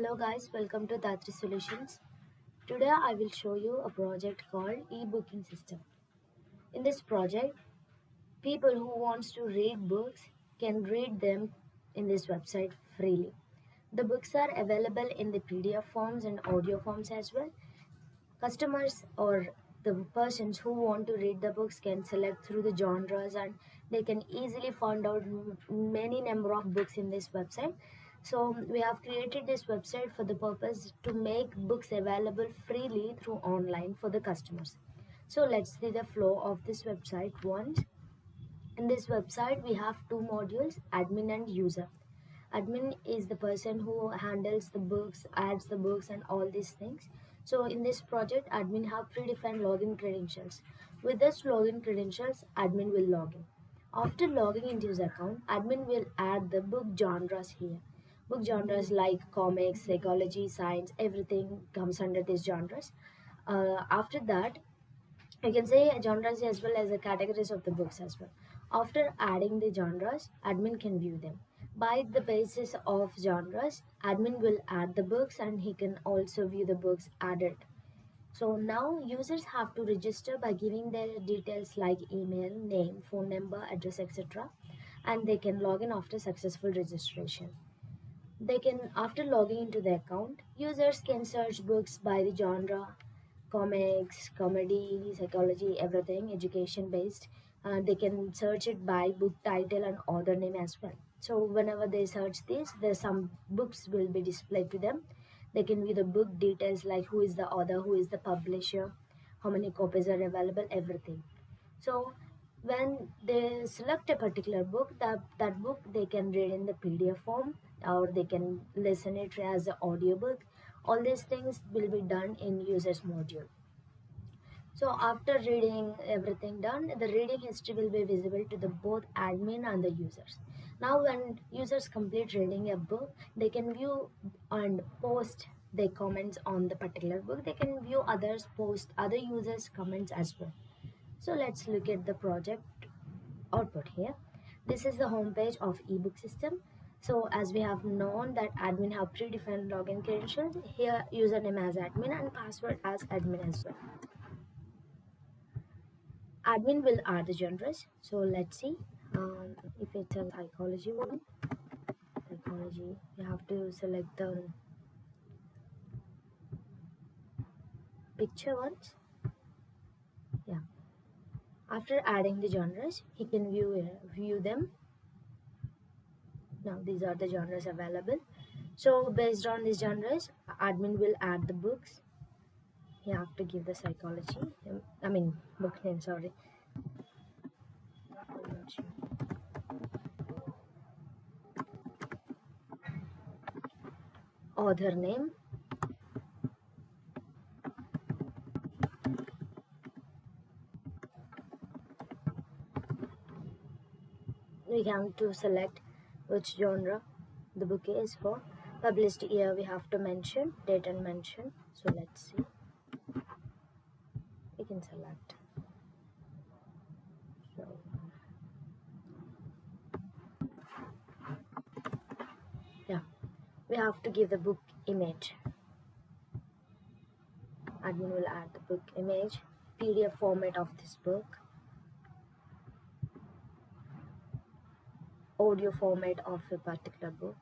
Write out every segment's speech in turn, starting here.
Hello guys, welcome to DHATRI Solutions. Today I will show you a project called e-booking system. In this project, people who wants to read books can read them in this website freely. The books are available in the PDF forms and audio forms as well. Customers or the persons who want to read the books can select through the genres and they can easily find out many number of books in this website. So we have created this website for the purpose to make books available freely through online for the customers. So let's see the flow of this website once. In this website we have two modules, admin and user. Admin is the person who handles the books, adds the books and all these things. So in this project admin have predefined login credentials. With this login credentials admin will log in. After logging into his account, admin will add the book genres here. Book genres like comics, psychology, science, everything comes under these genres. After that, you can say genres as well as the categories of the books as well. After adding the genres, admin can view them. By the basis of genres, admin will add the books and he can also view the books added. So now users have to register by giving their details like email, name, phone number, address, etc. And they can log in after successful registration. They can, after logging into the account, users can search books by the genre, comics, comedy, psychology, everything, education based. They can search it by book title and author name as well. So whenever they search this, there's some books will be displayed to them. They can view the book details like who is the author, who is the publisher, how many copies are available, everything. So when they select a particular book, that book they can read in the PDF form or they can listen it as an audiobook. All these things will be done in users module. So after reading everything done, the reading history will be visible to the both admin and the users. Now when users complete reading a book, they can view and post their comments on the particular book. They can view others post other users comments as well. So let's look at the project output here. This is the home page of ebook system. So as we have known that admin have predefined login credentials, here username as admin and password as admin as well. Admin will add the genres. So let's see if it's a psychology one. Psychology, you have to select the picture ones. Yeah. After adding the genres, he can view them. Now these are the genres available. So based on these genres, admin will add the books. You have to give the psychology. Book name. Sorry. Author name. We have to select which genre the book is for. Published year we have to mention, date and mention. So let's see. We can select. So yeah, we have to give the book image. Admin will add the book image, PDF format of this book, audio format of a particular book.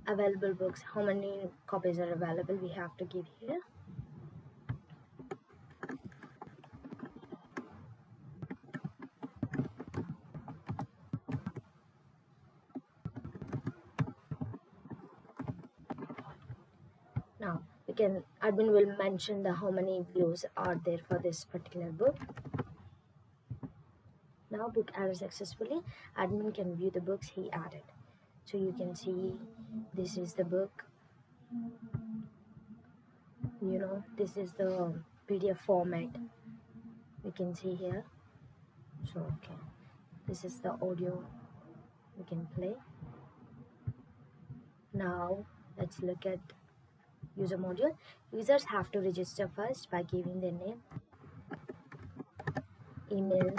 Available books, how many copies are available, we have to give here. Now admin will mention the how many views are there for this particular book. Now book added successfully. Admin can view the books he added. So you can see this is the book. This is the PDF format. We can see here. So okay, this is the audio we can play. Now let's look at user module. Users have to register first by giving their name, email,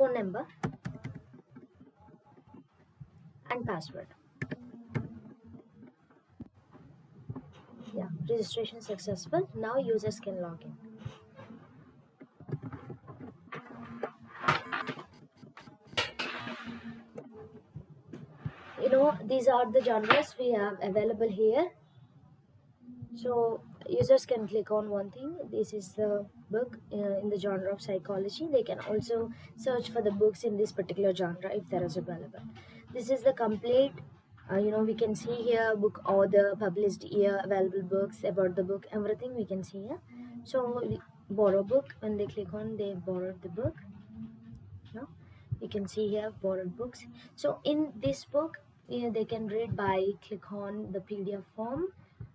phone number and password. Yeah, registration successful. Now users can log in. These are the genres we have available here. So users can click on one thing. This is the book in the genre of psychology. They can also search for the books in this particular genre if there is available. This is the complete. We can see here book author, published year, available books, about the book, everything we can see here. So we borrow book. When they click on, they borrowed the book. No, you can see here borrowed books. So in this book, they can read by click on the PDF form.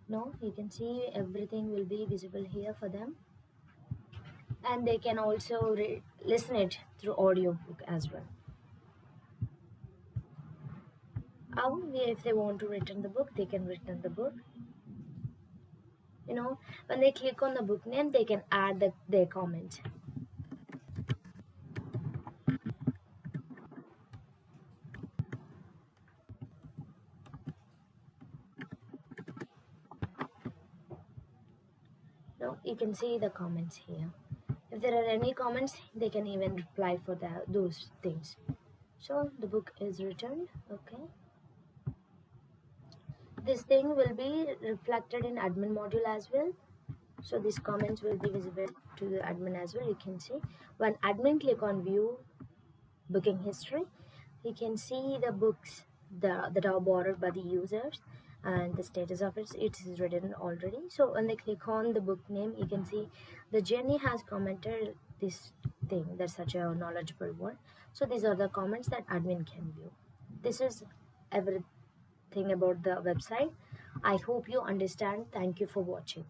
No, you can see everything will be visible here for them, and they can also listen it through audio book as well. If they want to return the book, they can return the book. When they click on the book name, they can add their comment. You can see the comments here. If there are any comments, they can even reply for those things. So the book is returned. Okay, this thing will be reflected in admin module as well. So these comments will be visible to the admin as well. You can see when admin click on view booking history, you can see the books that are borrowed by the users and the status of it is written already. So when they click on the book name, you can see the Jenny has commented this thing. That's such a knowledgeable one. So these are the comments that admin can view. This is everything about the website. I hope you understand. Thank you for watching.